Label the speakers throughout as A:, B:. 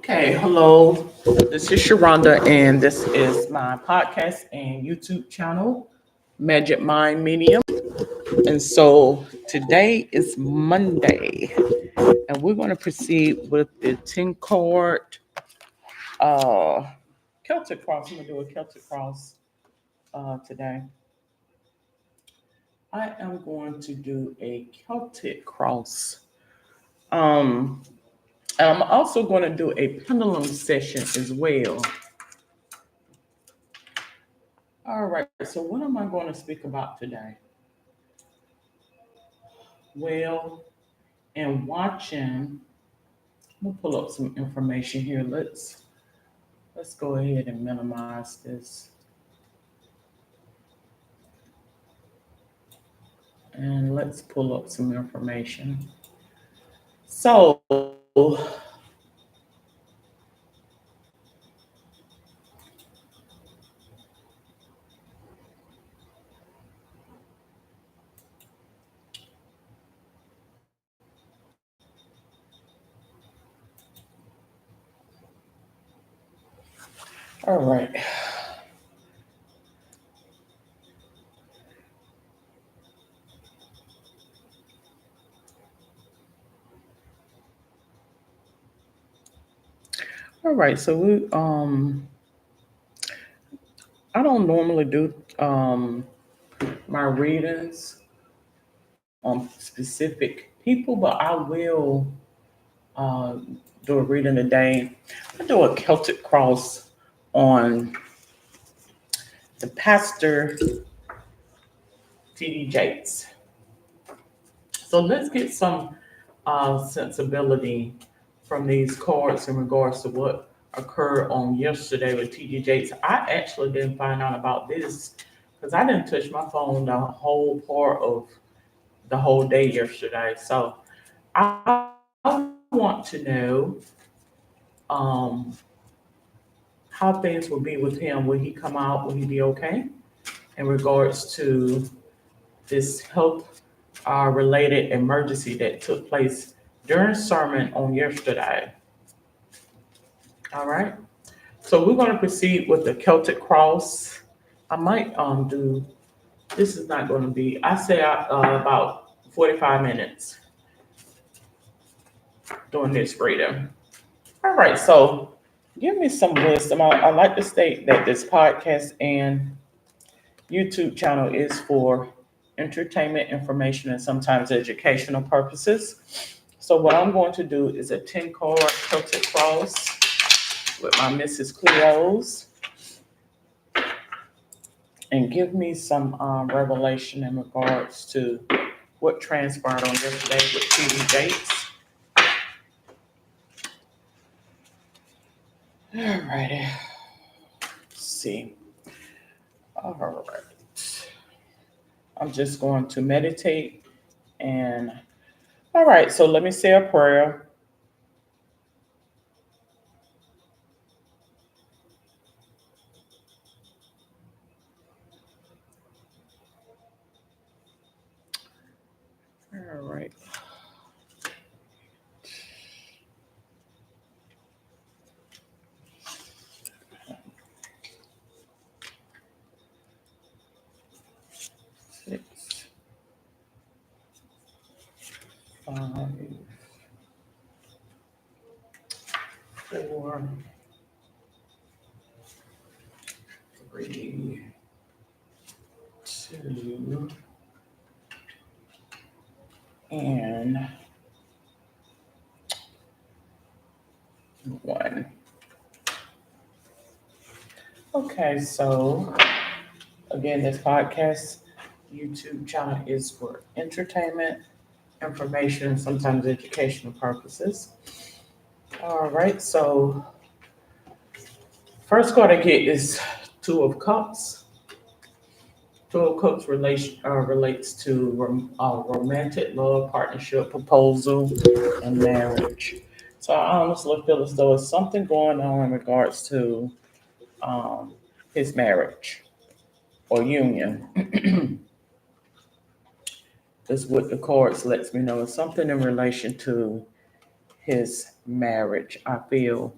A: Okay, hello. This is Sharonda, and this is my podcast and YouTube channel, Magic Mind Medium. And so today is Monday, and we're going to proceed with the 10 card uh, Celtic cross. I'm going to do a Celtic cross today. I am going to do a Celtic cross. Um, and I'm also going to do a pendulum session as well. All right, so what am I going to speak about today? Well, and watching, I'm gonna pull up some information here. Let's go ahead and minimize this. And let's pull up some information. So all right. All right, so I don't normally do my readings on specific people, but I will uh, do a reading today. I do a Celtic cross on the pastor T.D. Jakes. So let's get some sensibility from these cards in regards to what occurred on yesterday with T.D. Jakes. I actually didn't find out about this because I didn't touch my phone the whole part of the whole day yesterday. So I want to know um, how things will be with him. Will he come out? Will he be okay in regards to this health related emergency that took place during sermon on yesterday? All right. So we're going to proceed with the Celtic cross. I might do. This is not going to be. I say about 45 minutes doing this freedom. All right. So give me some wisdom. I like to state that this podcast and YouTube channel is for entertainment, information, and sometimes educational purposes. So what I'm going to do is a 10 card Celtic cross with my Mrs. Cleo's and give me some revelation in regards to what transpired on yesterday with TV Jakes. All righty. Let's see. All right. I'm just going to meditate and all right, so let me say a prayer. All right. 6, 5, 4, 3, 2, and 1. Okay, so again, this podcast YouTube channel is for entertainment, information, and sometimes educational purposes. All right, so first card I get is Two of Cups. Two of Cups relates to romantic love, partnership, proposal, and marriage. So I honestly feel as though there's something going on in regards to um, his marriage or union. Is what the cards lets me know. It's something in relation to his marriage, I feel.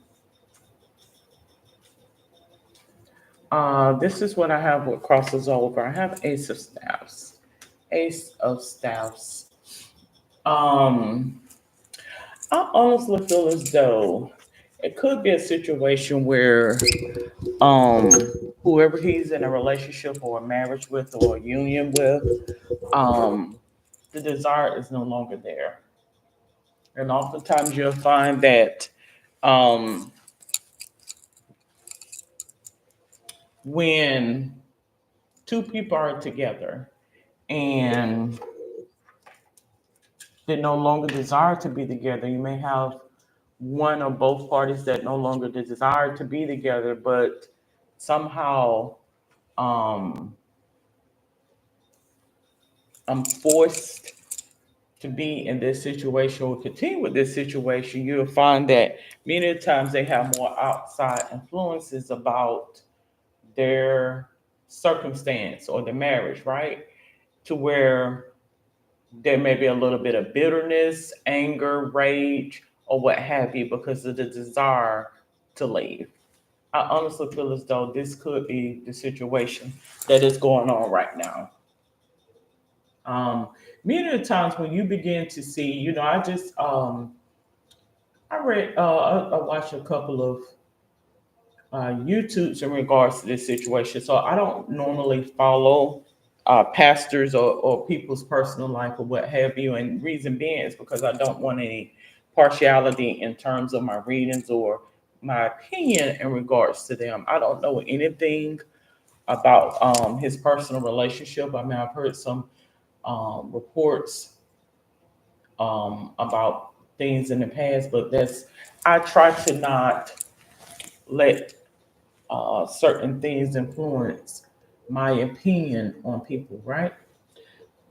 A: This is what I have what crosses over. I have Ace of Staffs. Ace of Staffs. Um, I honestly feel as though it could be a situation where um whoever he's in a relationship or a marriage with or a union with, um, the desire is no longer there. And oftentimes you'll find that um when two people are together and they no longer desire to be together, you may have one or both parties that no longer desire to be together, but somehow um, I'm forced to be in this situation or continue with this situation. You'll find that many times they have more outside influences about their circumstance or the marriage, right? To where there may be a little bit of bitterness, anger, rage, or what have you because of the desire to leave. I honestly feel as though this could be the situation that is going on right now. Um, Many of the times when you begin to see, I read, I watched a couple of YouTubes in regards to this situation. So I don't normally follow pastors or people's personal life or what have you. And reason being is because I don't want any partiality in terms of my readings or my opinion in regards to them. I don't know anything about his personal relationship. I mean, I've heard some reports about things in the past, but I try to not let certain things influence my opinion on people, right?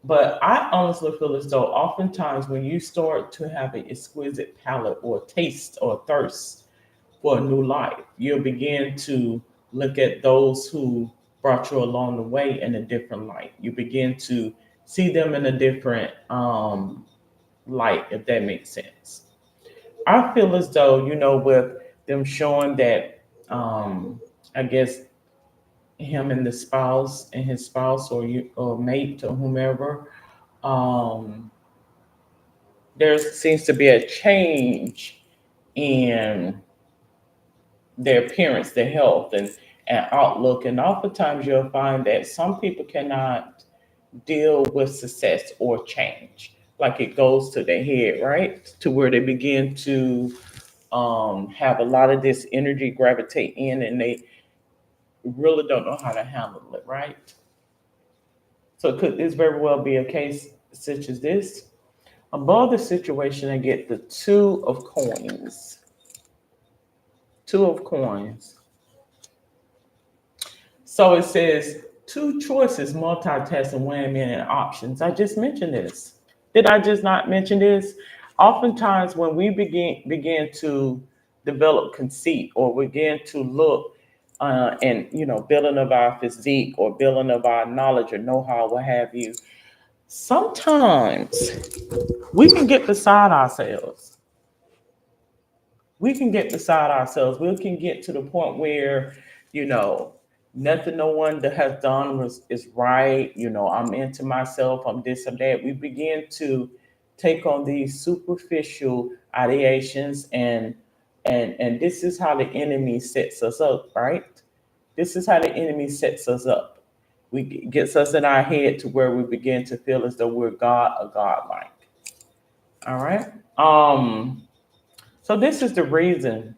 A: But I honestly feel as though oftentimes when you start to have an exquisite palate or taste or thirst for a new life, you'll begin to look at those who brought you along the way in a different light. You begin to see them in a different light, if that makes sense. I feel as though, with them showing that, I guess him and the spouse and his spouse or you or mate or whomever, um, there seems to be a change in their appearance, their health, and outlook. And oftentimes you'll find that some people cannot deal with success or change. Like it goes to their head, right? To where they begin to have a lot of this energy gravitate in and they really don't know how to handle it, right? So it could this very well be a case such as this. Above the situation, I get the two of coins. Two of coins. So it says two choices, multitasking, women, and options. I just mentioned this. Did I just not mention this? Oftentimes, when we begin to develop conceit or begin to look and building of our physique or building of our knowledge or know-how, what have you, sometimes we can get beside ourselves. We can get beside ourselves. We can get to the point where, you know, nothing no one that has done is right. I'm into myself, I'm this, I'm that. We begin to take on these superficial ideations and this is how the enemy sets us up, right? This is how the enemy sets us up. We gets us in our head to where we begin to feel as though we're God or God-like. All right. So this is the reason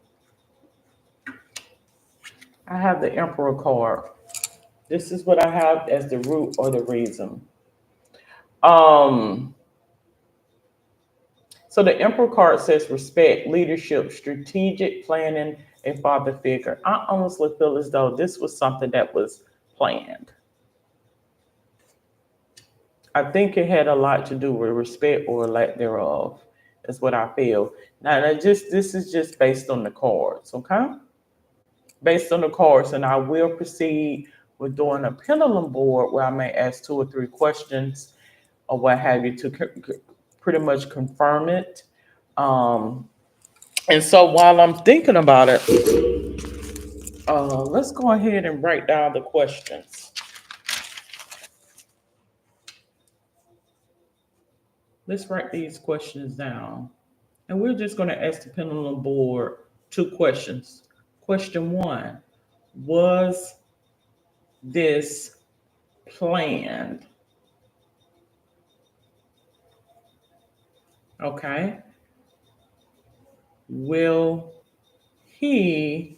A: I have the Emperor card. This is what I have as the root or the reason. Um, so the Emperor card says respect, leadership, strategic planning, a father figure. I honestly feel as though this was something that was planned. I think it had a lot to do with respect or lack thereof. That's what I feel. Now, this is just based on the cards, okay? Based on the cards, and I will proceed with doing a pendulum board where I may ask two or three questions or what have you to pretty much confirm it. Um, and so while I'm thinking about it, Let's go ahead and write down the questions. Let's write these questions down. And we're just going to ask the pendulum board two questions. Question one: was this planned? Okay. Will he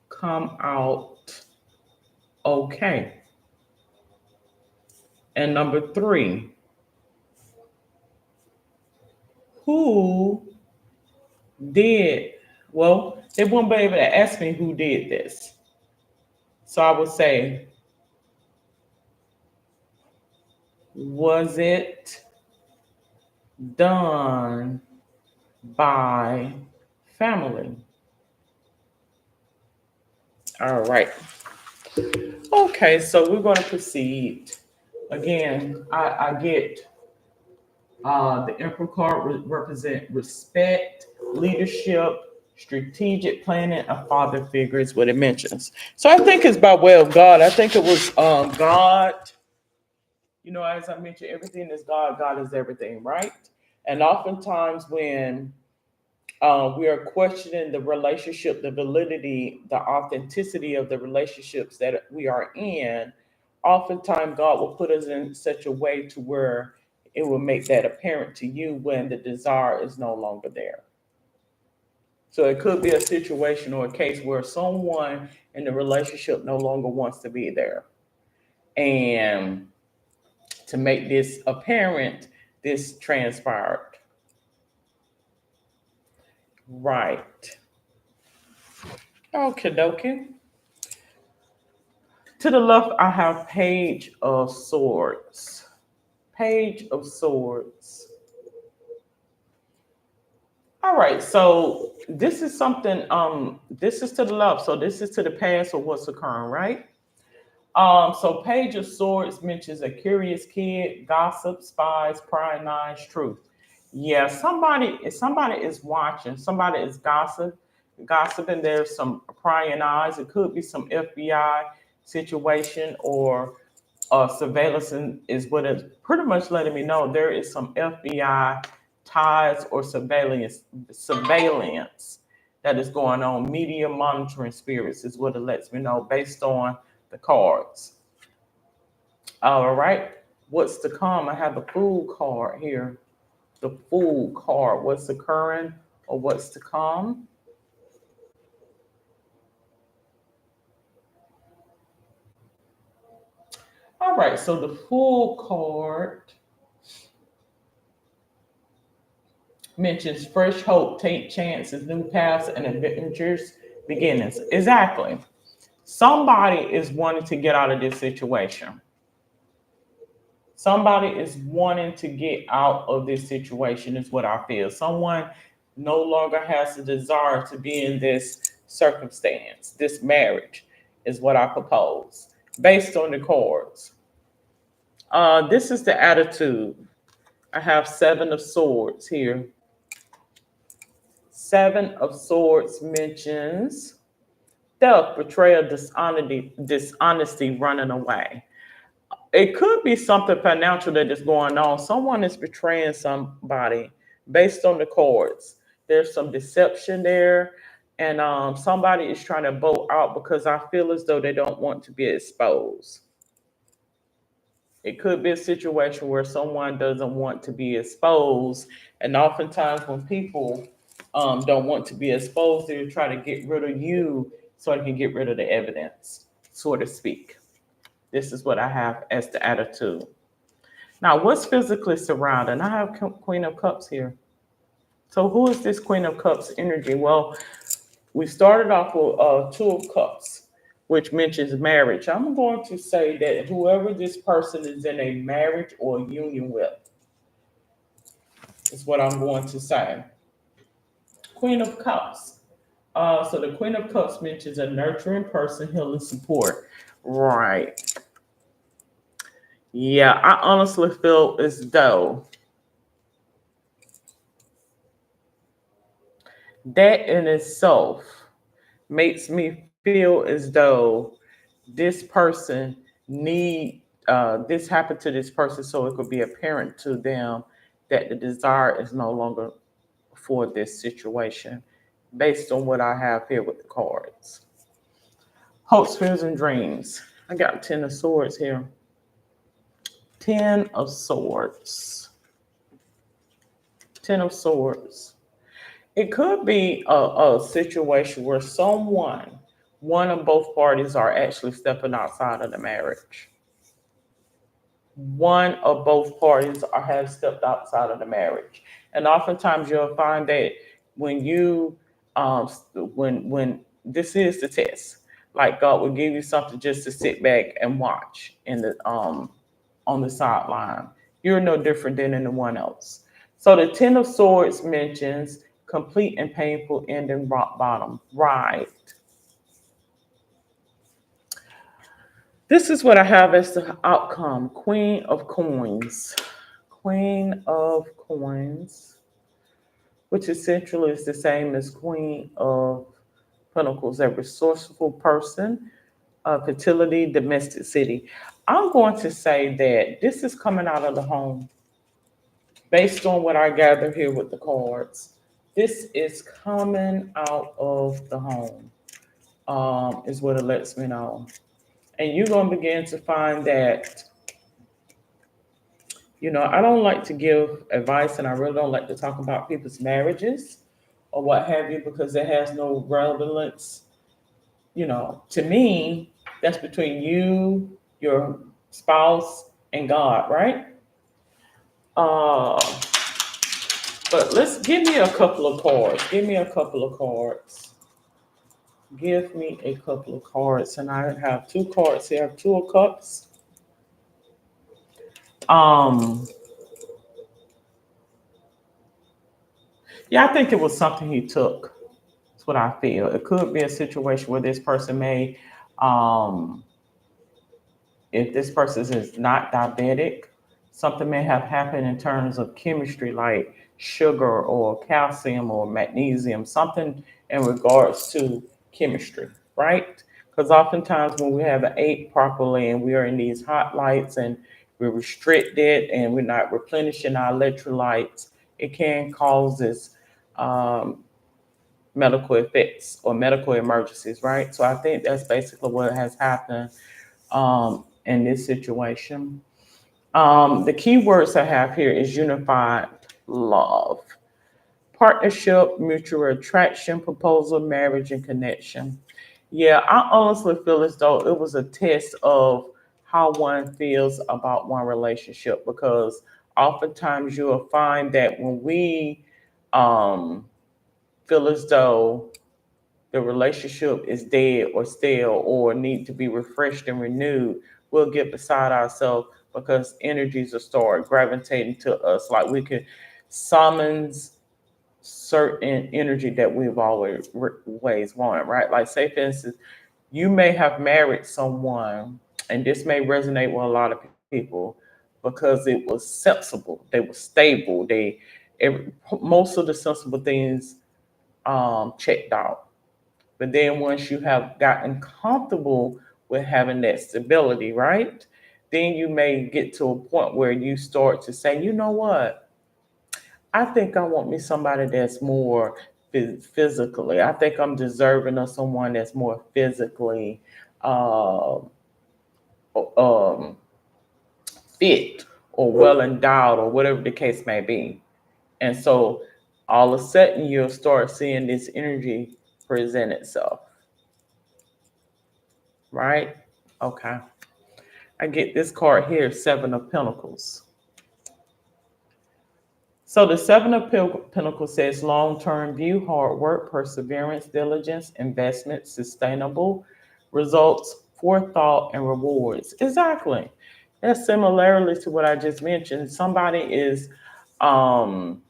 A: come out okay? And number three: who did, well, they won't be able to ask me who did this. So I would say, was it done by family? All right. Okay, so we're going to proceed. Again, I get the Emperor card represent respect, leadership, strategic planning, a father figure is what it mentions. So I think it's by way of God. I think it was God. You know, as I mentioned, everything is God. God is everything, right? And oftentimes when we are questioning the relationship, the validity, the authenticity of the relationships that we are in, oftentimes God will put us in such a way to where it will make that apparent to you when the desire is no longer there. So it could be a situation or a case where someone in the relationship no longer wants to be there. And to make this apparent, this transpired. Right. Okay, dokie. To the left, I have Page of Swords. Page of Swords. All right, so this is something, this is to the left. So this is to the past or what's occurring, right? So Page of Swords mentions a curious kid, gossip, spies, prying eyes, truth. Yeah, if somebody is watching, somebody is gossiping. There's some prying eyes. It could be some FBI situation or surveillance is what it's pretty much letting me know there is some FBI ties or surveillance that is going on. Media monitoring spirits is what it lets me know based on the cards. All right. What's to come? I have the Fool card here. The Fool card. What's occurring or what's to come? All right. So the Fool card mentions fresh hope, take chances, new paths, and adventures beginnings. Exactly. Somebody is wanting to get out of this situation. Somebody is wanting to get out of this situation, is what I feel. Someone no longer has the desire to be in this circumstance, this marriage, is what I propose based on the cards. This is the attitude. I have Seven of Swords here. Seven of Swords mentions theft, betrayal, dishonesty, running away. It could be something financial that is going on. Someone is betraying somebody based on the cards. There's some deception there, and somebody is trying to bolt out because I feel as though they don't want to be exposed. It could be a situation where someone doesn't want to be exposed, and oftentimes when people don't want to be exposed, they try to get rid of you so they can get rid of the evidence, so to speak. This is what I have as the attitude. Now, what's physically surrounding? I have Queen of Cups here. So who is this Queen of Cups energy? Well, we started off with Two of Cups, which mentions marriage. I'm going to say that whoever this person is in a marriage or union with is what I'm going to say. Queen of Cups. So the Queen of Cups mentions a nurturing person, healing support. Right. Yeah, I honestly feel as though that in itself makes me feel as though this person need this happened to this person, so it could be apparent to them that the desire is no longer for this situation, based on what I have here with the cards. Hopes, fears, and dreams. I got 10 of Swords here. 10 of Swords. 10 of Swords. It could be a situation where one of both parties are actually stepping outside of the marriage. One of both parties are have stepped outside of the marriage, and oftentimes you'll find that when you when this is the test, like God will give you something just to sit back and watch in the on the sideline. You're no different than anyone else. So the 10 of Swords mentions complete and painful ending, rock bottom. Right. This is what I have as the outcome. Queen of Coins. Queen of Coins, which essentially is the same as Queen of Pentacles, a resourceful person, fertility, domestic city. I'm going to say that this is coming out of the home. Based on what I gather here with the cards, this is coming out of the home, is what it lets me know. And you're going to begin to find that, I don't like to give advice, and I really don't like to talk about people's marriages or what have you, because it has no relevance. To me, that's between you, your spouse, and God, right? Uh, but let's give me a couple of cards. Give me a couple of cards. Give me a couple of cards, and I have 2 cards here. I have 2 of Cups. Um, yeah, I think it was something he took. That's what I feel. It could be a situation where this person may, um, if this person is not diabetic, something may have happened in terms of chemistry, like sugar or calcium or magnesium, something in regards to chemistry, right? Because oftentimes when we haven't ate properly and we are in these hot lights and we're restricted and we're not replenishing our electrolytes, it can cause this um, medical effects or medical emergencies, right? So I think that's basically what has happened in this situation. The key words I have here is unified love, partnership, mutual attraction, proposal, marriage, and connection. Yeah, I honestly feel as though it was a test of how one feels about one relationship, because oftentimes you will find that when we um, feel as though the relationship is dead or stale or need to be refreshed and renewed, we'll get beside ourselves because energies will start gravitating to us. Like we could summons certain energy that we've always wanted, right? Like, say, for instance, you may have married someone, and this may resonate with a lot of people because it was sensible, they were stable, most of the sensible things checked out. But then once you have gotten comfortable with having that stability, right? Then you may get to a point where you start to say, you know what? I think I want me somebody that's more physically. I think I'm deserving of someone that's more physically uh, um, fit or well endowed or whatever the case may be. And so all of a sudden you'll start seeing this energy present itself, right? Okay. I get this card here, 7 of Pentacles. So the Pentacles says long-term view, hard work, perseverance, diligence, investment, sustainable results, forethought, and rewards. Exactly. That's similarly to what I just mentioned. Somebody is um,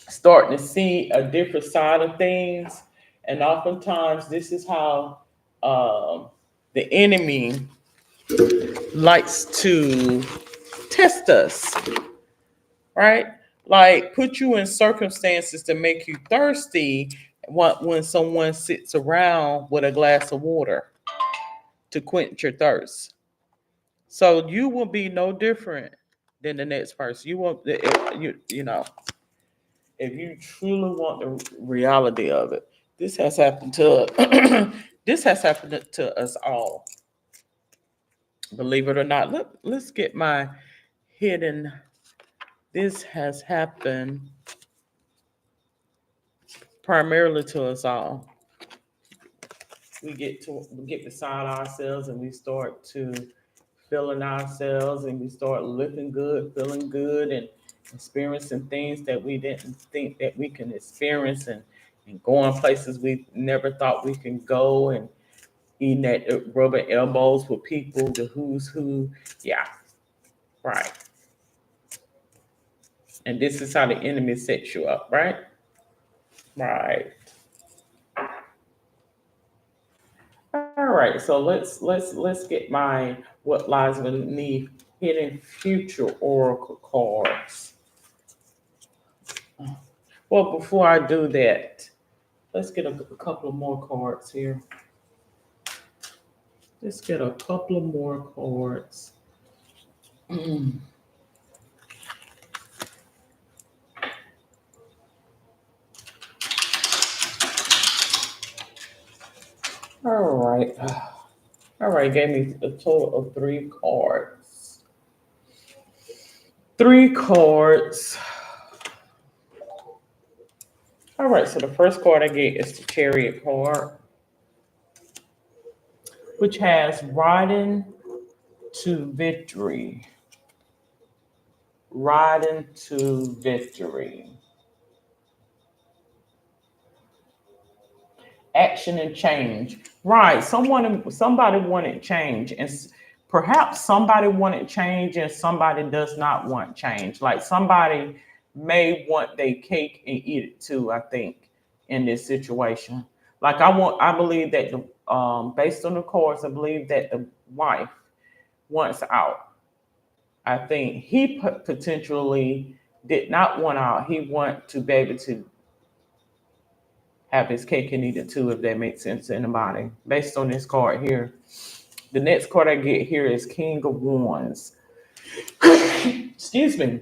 A: starting to see a different side of things, and oftentimes this is how the enemy likes to test us, right? Like put you in circumstances to make you thirsty when someone sits around with a glass of water to quench your thirst. So you will be no different than the next person. You want you know, if you truly want the reality of it, this has happened to this has happened to us all. Believe it or not. Let's get my hidden. This has happened primarily to us all. We get beside ourselves and we start to feeling ourselves and we start looking good, feeling good, and experiencing things that we didn't think that we can experience, and going places we never thought we can go, and eating at the rubbing elbows with people, the who's who. Yeah, right. And this is how the enemy sets you up, right? Right. All right. So let's get my what lies beneath hidden future oracle cards. Well, before I do that, let's get a couple of more cards here. Let's get a couple of more cards. All right. All right, gave me a total of three cards. Three cards. All right, so the first card I get is the Chariot card, which has riding to victory. Riding to victory. Action and change. Right. Somebody wanted change, and perhaps somebody wanted change, and somebody does not want change. Like somebody may want their cake and eat it too. I think in this situation, like I believe that based on the course, I believe that the wife wants out. I think he potentially did not want out. He want to be able to have his cake and eat it too, if that makes sense to anybody. Based on this card here, the next card I get here is King of Wands. Excuse me.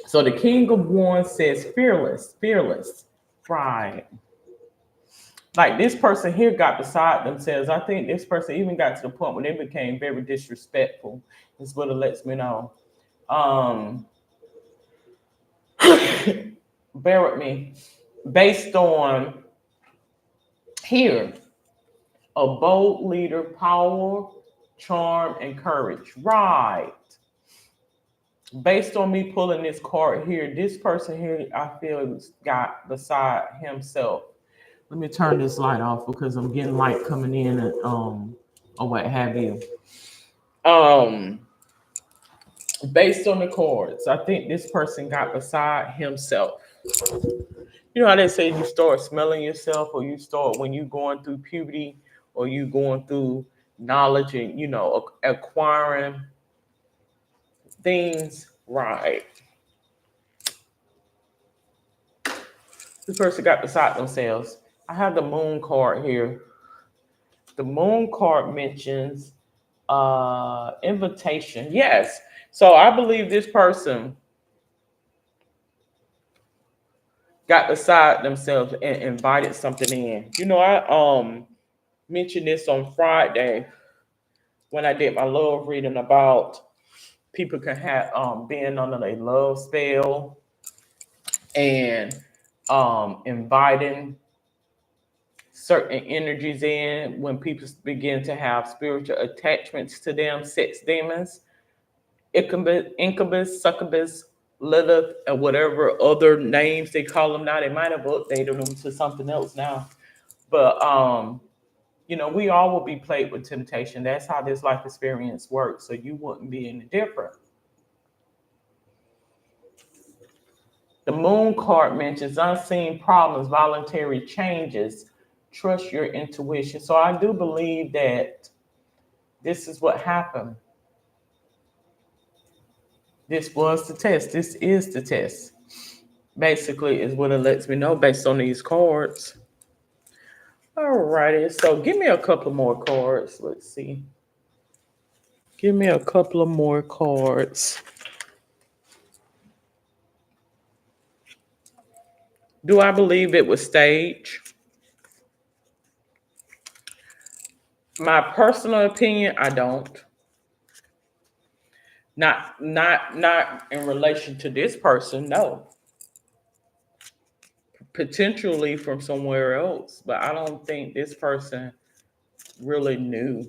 A: So the King of Wands says fearless, fearless, pride. Like this person here got beside themselves. I think this person even got to the point where they became very disrespectful. Is what it lets me know. Um, bear with me. Based on here, a bold leader, power, charm, and courage. Right. Based on me pulling this card here, this person here, I feel got beside himself. Let me turn this light off because I'm getting light coming in and or what have you. Um, based on the cards, I think this person got beside himself. You know how they say you start smelling yourself, or you start when you going through puberty, or you going through knowledge and acquiring things. Right. This person got beside themselves. I have the moon card here. The moon card mentions invitation. Yes. So I believe this person got beside themselves and invited something in. I mentioned this on Friday when I did my love reading about people can have being under a love spell and inviting certain energies in when people begin to have spiritual attachments to them, sex demons, incubus, succubus, Lilith, and whatever other names they call them now. They might have updated them to something else now. But we all will be plagued with temptation. That's how this life experience works. So you wouldn't be any different. The moon card mentions unseen problems, voluntary changes, trust your intuition. So I do believe that this is what happened. This was the test. This is the test. basically is what it lets me know based on these cards. Alrighty, so give me a couple more cards. Let's see. Give me a couple of more cards. Do I believe it was staged? My personal opinion, I don't. Not in relation to this person, no. Potentially from somewhere else, but I don't think this person really knew,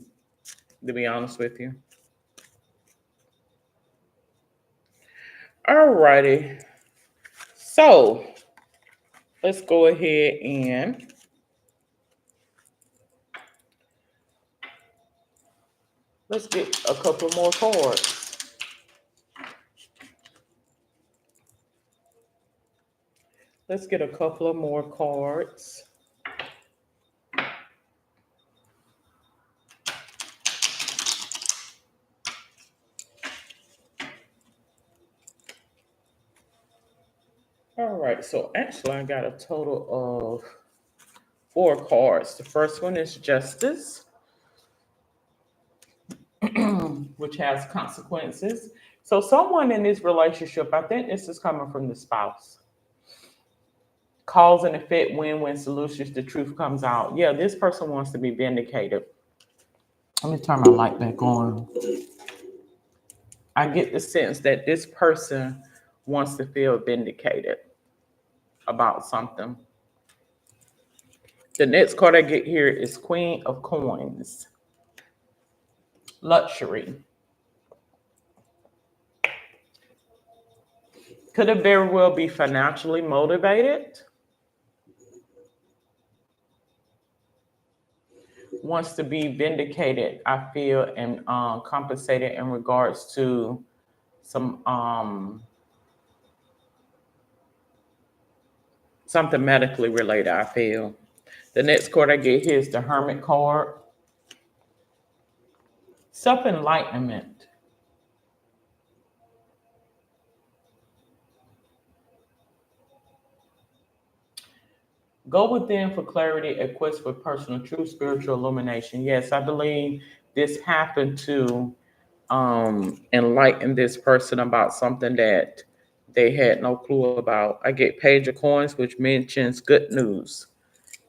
A: to be honest with you. Alrighty. So let's go ahead and let's get a couple more cards. Let's get a couple of more cards. All right, so actually I got a total of 4 cards. The first one is Justice, which has consequences. So someone in this relationship, I think this is coming from the spouse. Cause and effect, win-win solutions, the truth comes out. Yeah, this person wants to be vindicated. Let me turn my light back on. I get the sense that this person wants to feel vindicated about something. The next card I get here is Queen of Coins. Luxury. Could it very well be financially motivated? Wants to be vindicated, I feel, and compensated in regards to some something medically related, I feel. The next card I get here is the Hermit card. Self-enlightenment. Go within for clarity, a quest for personal truth, spiritual illumination. Yes, I believe this happened to enlighten this person about something that they had no clue about. I get Page of Coins, which mentions good news.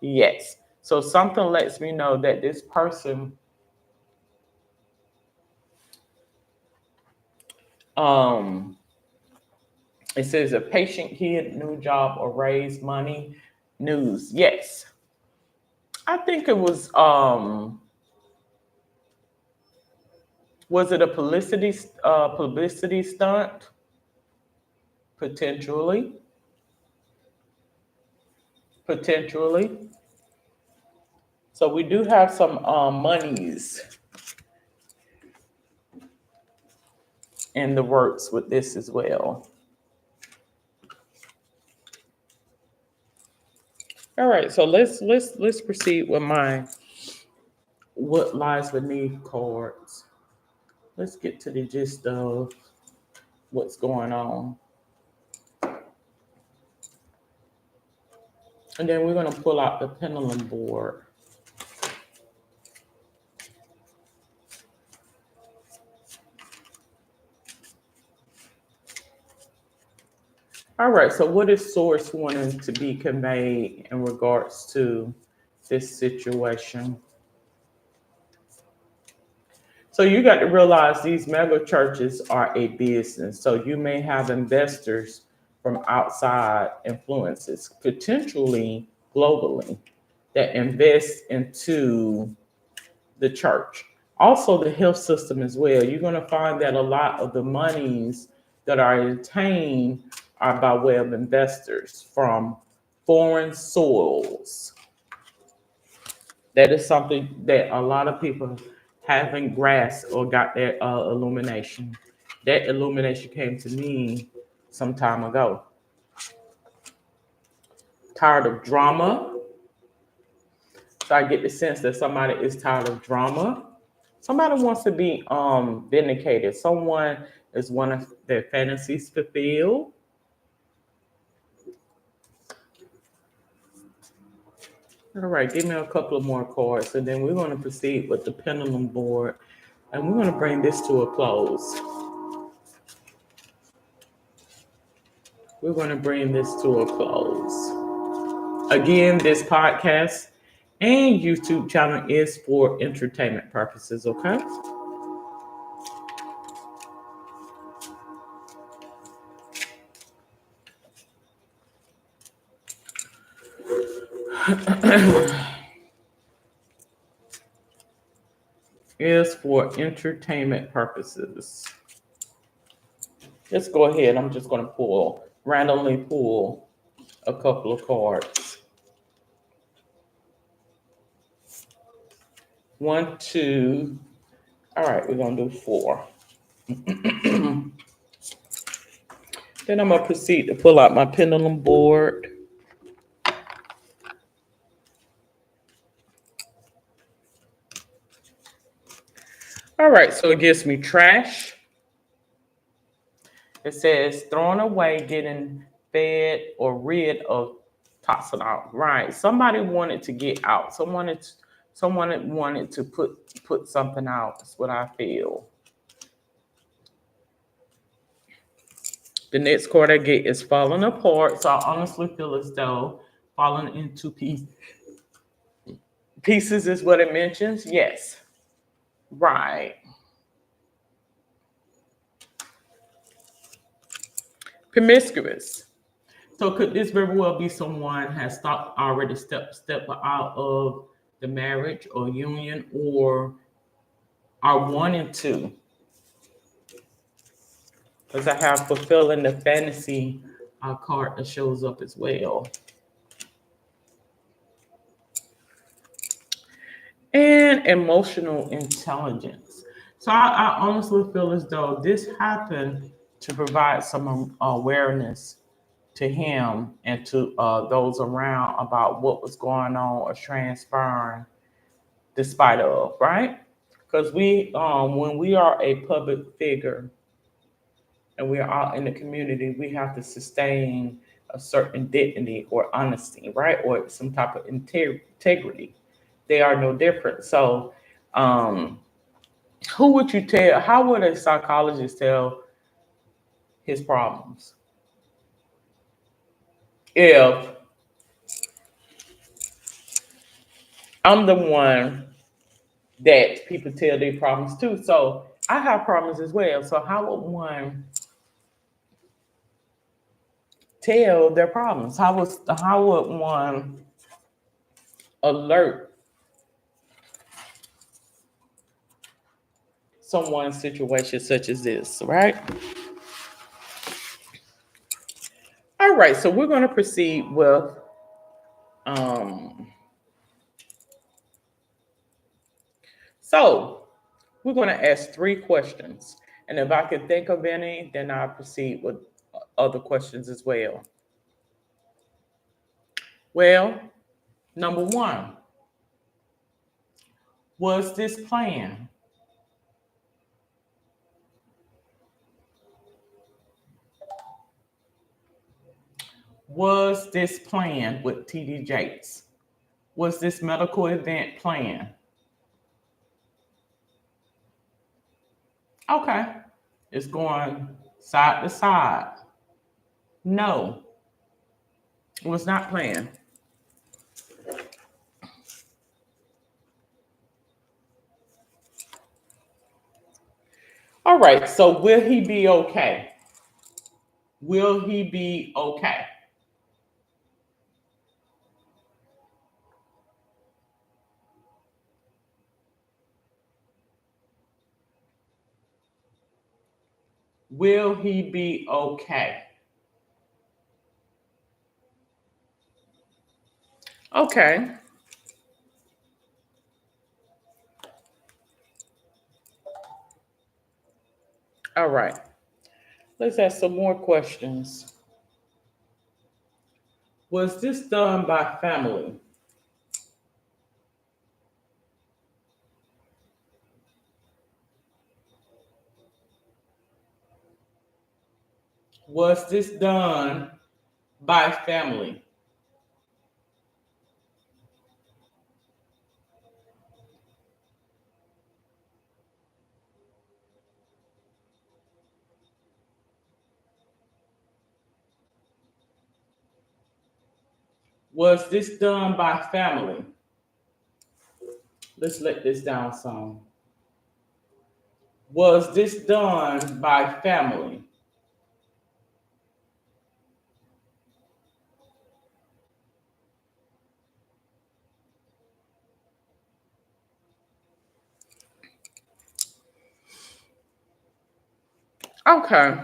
A: Yes. So something lets me know that this person it says a patient kid, new job, or raise money, news. Yes. I think it was it a publicity stunt? Potentially. Potentially. So we do have some monies in the works with this as well. All right, so let's proceed with my what lies beneath cards. Let's get to the gist of what's going on. And then we're going to pull out the pendulum board. All right, so what is Source wanting to be conveyed in regards to this situation? So you got to realize these mega churches are a business. So you may have investors from outside influences, potentially globally, that invest into the church. Also, the health system as well. You're going to find that a lot of the monies that are obtained are by way of investors from foreign soils. That is something that a lot of people haven't grasped or got their illumination. That illumination came to me some time ago. Tired of drama. So I get the sense that somebody is tired of drama. Somebody wants to be vindicated. Someone is one of their fantasies fulfilled. All right, give me a couple of more cards, and then we're going to proceed with the pendulum board, and we're going to bring this to a close. We're going to bring this to a close. Again, this podcast and YouTube channel is for entertainment purposes, okay? Is for entertainment purposes. Let's go ahead. I'm just going to randomly pull a couple of cards. 1, 2. All right, we're going to do 4. Then I'm going to proceed to pull out my pendulum board. All right, so it gives me trash. It says thrown away, getting fed or rid of toxin out. Right. Somebody wanted to get out. Someone wanted to put something out. That's what I feel. The next card I get is falling apart. So I honestly feel as though falling into pieces is what it mentions. Yes. Right. Promiscuous. So could this very well be someone has already stepped out of the marriage or union, or are wanting to? Because I have fulfilling the fantasy card that shows up as well. And emotional intelligence. So I honestly feel as though this happened to provide some awareness to him and to those around about what was going on or transpiring despite of, right? Because when we are a public figure and we are out in the community, we have to sustain a certain dignity or honesty, right? Or some type of integrity. They are no different. So, who would you tell? How would a psychologist tell his problems? If I'm the one that people tell their problems to. So I have problems as well. So how would one tell their problems? How would one alert someone's situation such as this, right? All right, so we're going to proceed with so we're going to ask 3 questions. And if I can think of any, then I'll proceed with other questions as well. Well, number 1, was this planned? Was this planned with TD Jakes? Was this medical event planned? Okay. It's going side to side. No, it was not planned. All right, so will he be okay? Will he be okay? Will he be okay? Okay. All right. Let's ask some more questions. Was this done by family? Was this done by family? Was this done by family? Let's let this down some. Was this done by family? Okay.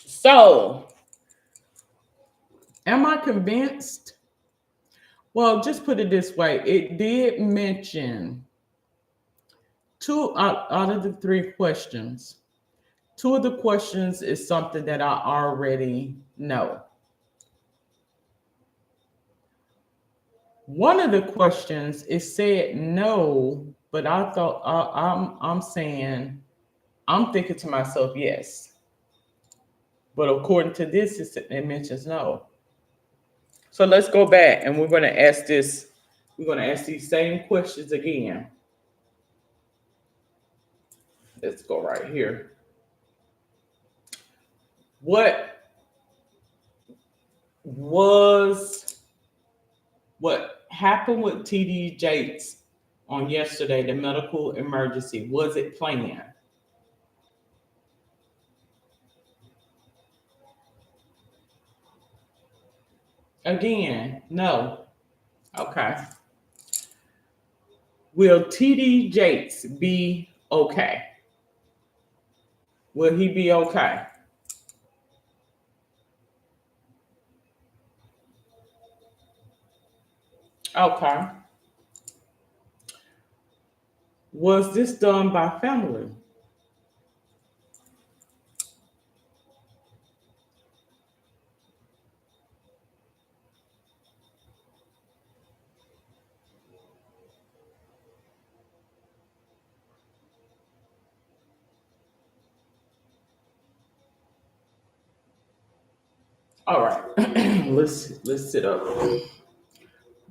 A: So, am I convinced? Well, just put it this way. It did mention two out of the three questions. Two of the questions is something that I already know. One of the questions is said no, but I thought I'm saying I'm thinking to myself yes, but according to this, it mentions no. So let's go back and we're going to ask this. We're going to ask these same questions again. Let's go right here. What was what happened with TD Jakes on yesterday, the medical emergency? Was it planned? Again, no. Okay. Will TD Jakes be okay? Will he be okay? Okay. Was this done by family? All right. let's sit up.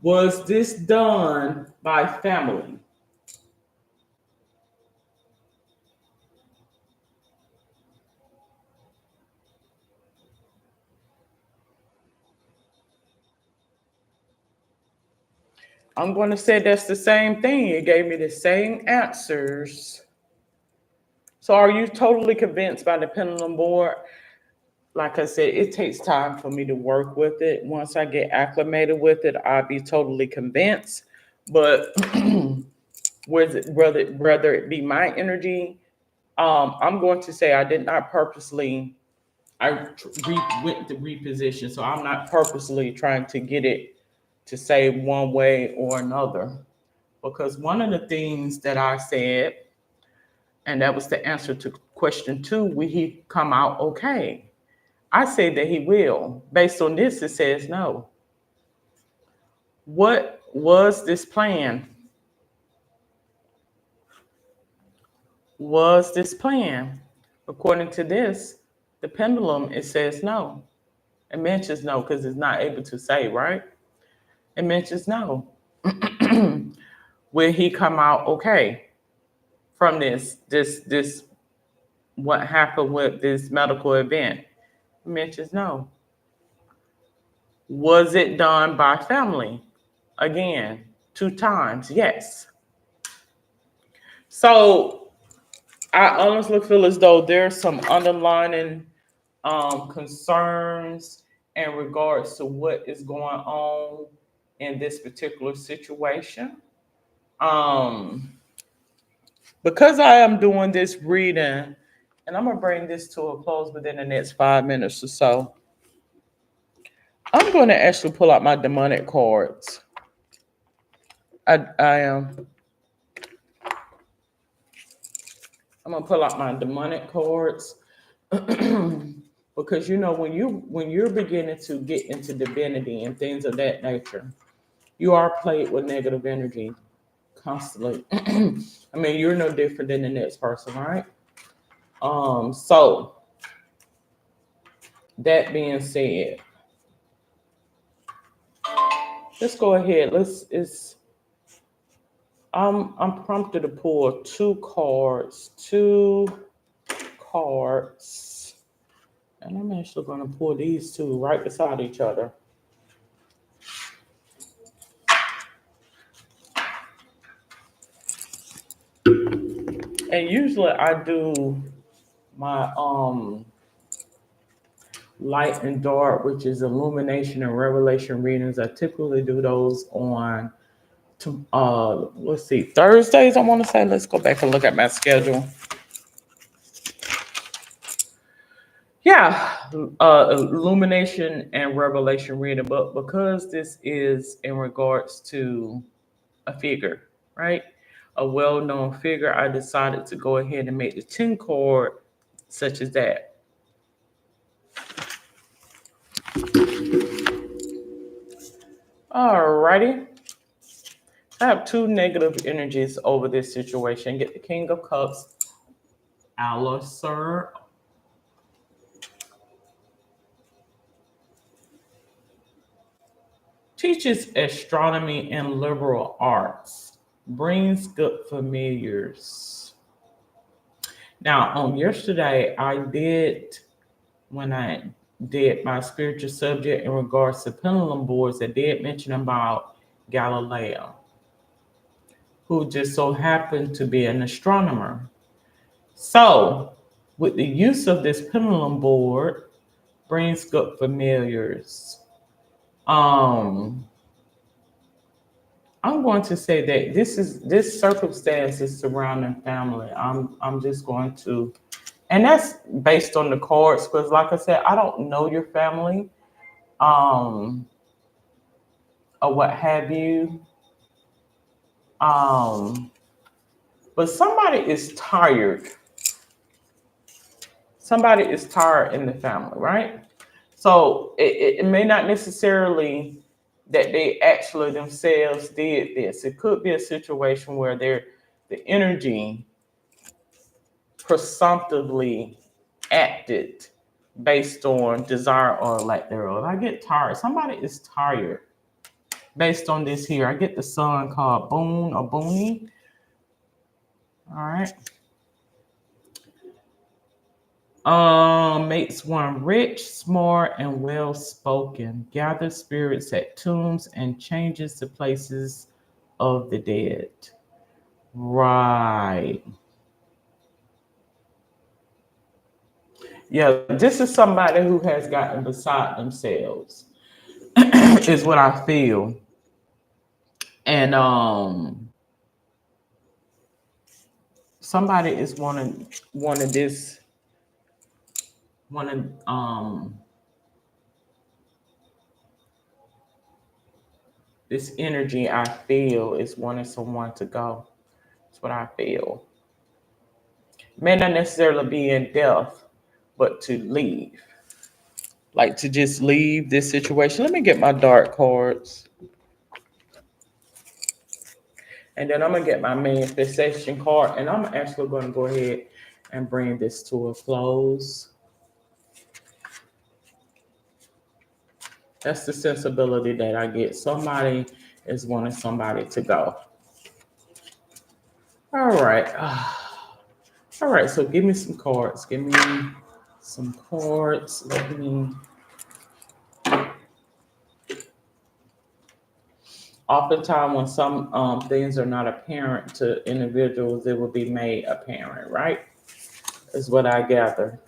A: Was this done by family? I'm going to say that's the same thing. It gave me the same answers. So are you totally convinced by the pendulum board? Like I said, it takes time for me to work with it. Once I get acclimated with it, I'll be totally convinced. But whether it be my energy, I'm going to say I did not purposely. Went to reposition, so I'm not purposely trying to get it to say one way or another. Because one of the things that I said, and that was the answer to question two, will he come out okay? I say that he will. Based on this, it says no. What was this plan? Was this plan? According to this, the pendulum, it says no. It mentions no because it's not able to say, right? It mentions no. Will he come out okay from this what happened with this medical event? It mentions no. Was it done by family? Again, two times, yes. So I honestly feel as though there's some underlying concerns in regards to what is going on in this particular situation. Um, because I am doing this reading, and I'm gonna bring this to a close within the next 5 minutes or so. I'm going to actually pull out my demonic cards. I am. I'm gonna pull out my demonic cards because you know when you're beginning to get into divinity and things of that nature, you are played with negative energy constantly. I mean, you're no different than the next person, right? So that being said, let's go ahead. I'm prompted to pull two cards, and I'm actually going to pull these two right beside each other. And usually I do my light and dark, which is illumination and revelation readings. I typically do those on let's see, Thursdays, I want to say. Let's go back and look at my schedule. Yeah, illumination and revelation reading, but because this is in regards to a figure, right? A well-known figure, I decided to go ahead and make the 10 card such as that. Alrighty. I have two negative energies over this situation. Get the King of Cups, Alisir. Teaches astronomy and liberal arts. Brings good familiars. Now, on yesterday, when I did my spiritual subject in regards to pendulum boards, I did mention about Galileo, who just so happened to be an astronomer. So, with the use of this pendulum board, brings good familiars. Um, I'm going to say that this circumstance is surrounding family. I'm just going to, and that's based on the cards because, like I said, I don't know your family, um, or what have you. Um, but somebody is tired. Somebody is tired in the family, right? So it may not necessarily that they actually themselves did this. It could be a situation where the energy presumptively acted based on desire or lack thereof. I get tired. Somebody is tired based on this here. I get the sun called Boon or Booney. All right. Makes one rich, smart, and well spoken. Gathers spirits at tombs and changes the places of the dead. Right. Yeah, this is somebody who has gotten beside themselves, is what I feel. And somebody is wanting this wanting this energy I feel is wanting someone to go. That's what I feel. May not necessarily be in death, but to leave. Like to just leave this situation. Let me get my dark cards. And then I'm gonna get my manifestation card, and I'm actually gonna go ahead and bring this to a close. That's the sensibility that I get. Somebody is wanting somebody to go. All right. All right. So give me some cards. Give me some cards. Let me. Oftentimes, when some things are not apparent to individuals, it will be made apparent, right? Is what I gather.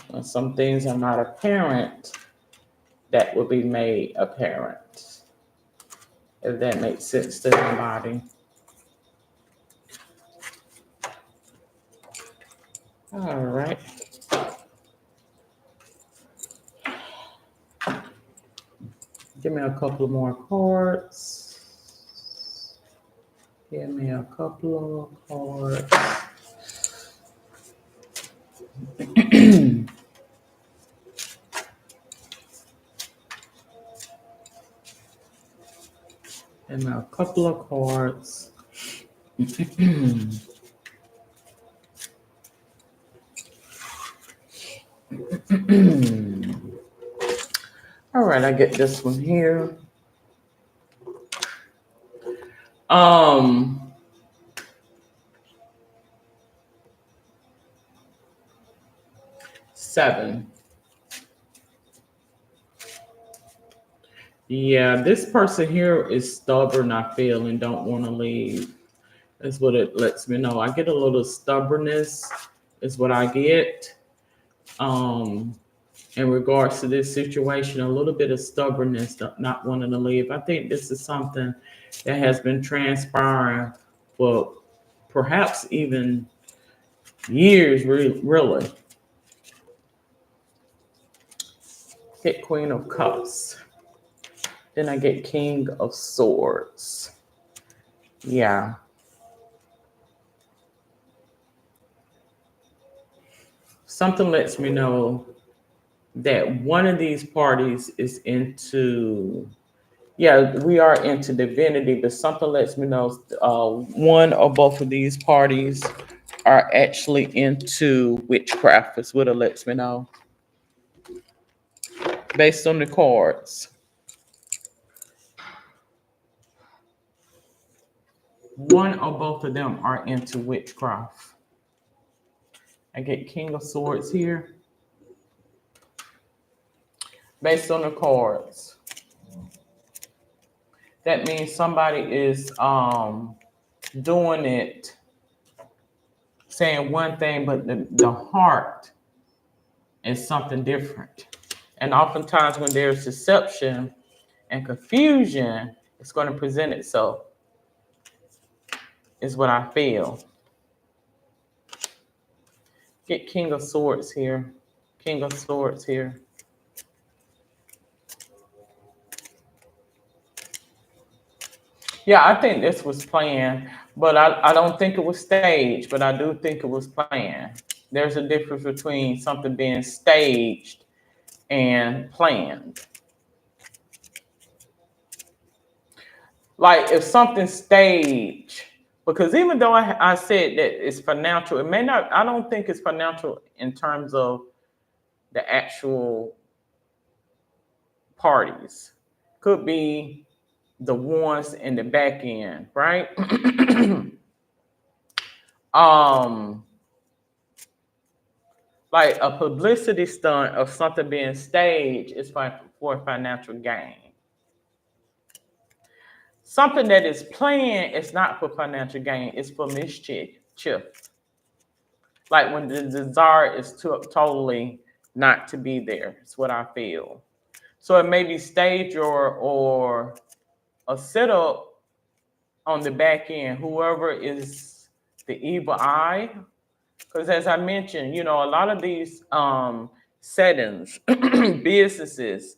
A: When some things are not apparent, that will be made apparent. If that makes sense to anybody. All right. Give me a couple more cards. Give me a couple of cards. Give me a couple of cards. All right, I get this one here. Um, 7. Yeah, this person here is stubborn, I feel, and don't want to leave. is what it lets me know. I get a little stubbornness is what I get. In regards to this situation, a little bit of stubbornness, not wanting to leave. I think this is something that has been transpiring for perhaps even years, really. Get Queen of Cups. Then I get King of Swords. Yeah. Something lets me know that one of these parties is into, yeah, we are into divinity, but something lets me know one or both of these parties are actually into witchcraft, is what it lets me know based on the cards. One or both of them are into witchcraft. I get King of Swords here based on the cards. That means somebody is doing it, saying one thing, but the heart is something different. And oftentimes when there's deception and confusion, it's going to present itself, is what I feel. Get King of Swords here. King of Swords here. Yeah, I think this was planned, but I don't think it was staged, but I do think it was planned. There's a difference between something being staged and planned. Like if something's staged, because even though I said that it's financial, it may not, I don't think it's financial in terms of the actual parties. Could be the ones in the back end, right? um like a publicity stunt of something being staged is for financial gain. Something that is planned is not for financial gain, it's for mischief. Like when the desire is totally not to be there. It's what I feel. So it may be staged or a setup on the back end, whoever is the evil eye. Because as I mentioned, a lot of these settings, businesses,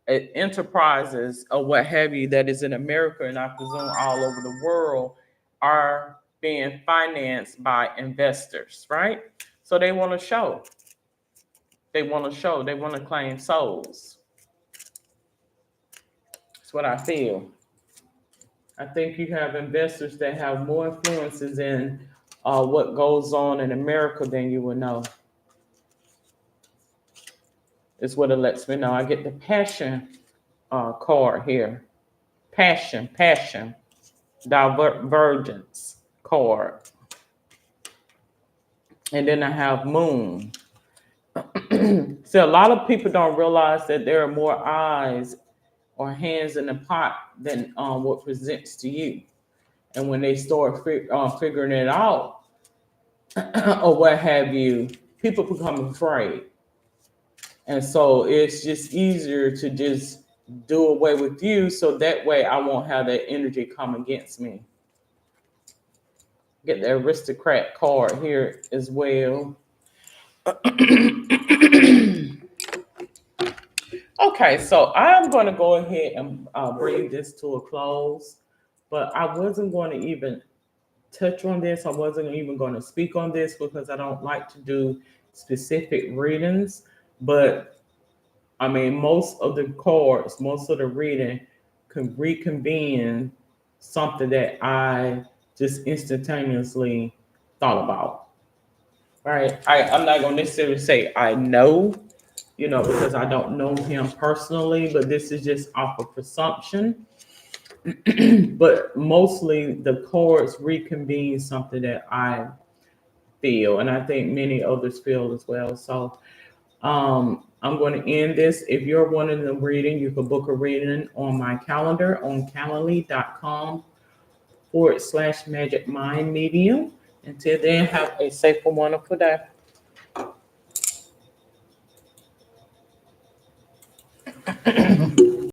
A: enterprises, or what have you, that is in America and I presume all over the world, are being financed by investors, right? So they want to show. They want to show. They want to claim souls. That's what I feel. I think you have investors that have more influences in what goes on in America than you would know. Is what it lets me know. I get the passion card here. Passion, divergence card. And then I have moon. So a lot of people don't realize that there are more eyes or hands in the pot than what presents to you. And when they start figuring it out or what have you, people become afraid. And so it's just easier to just do away with you so that way I won't have that energy come against me. Get the aristocrat card here as well. Okay, so I'm going to go ahead and bring this to a close, but I wasn't going to even touch on this. I wasn't even going to speak on this because I don't like to do specific readings, but I mean, most of the cards, most of the reading can reconvene something that I just instantaneously thought about. Right? I'm not going to necessarily say I know, because I don't know him personally, but this is just off of presumption. But mostly the cards reconvene something that I feel, and I think many others feel as well. So I'm going to end this. If you're wanting a reading, you can book a reading on my calendar on calendly.com /magic mind medium. Until then, have a safe and wonderful day.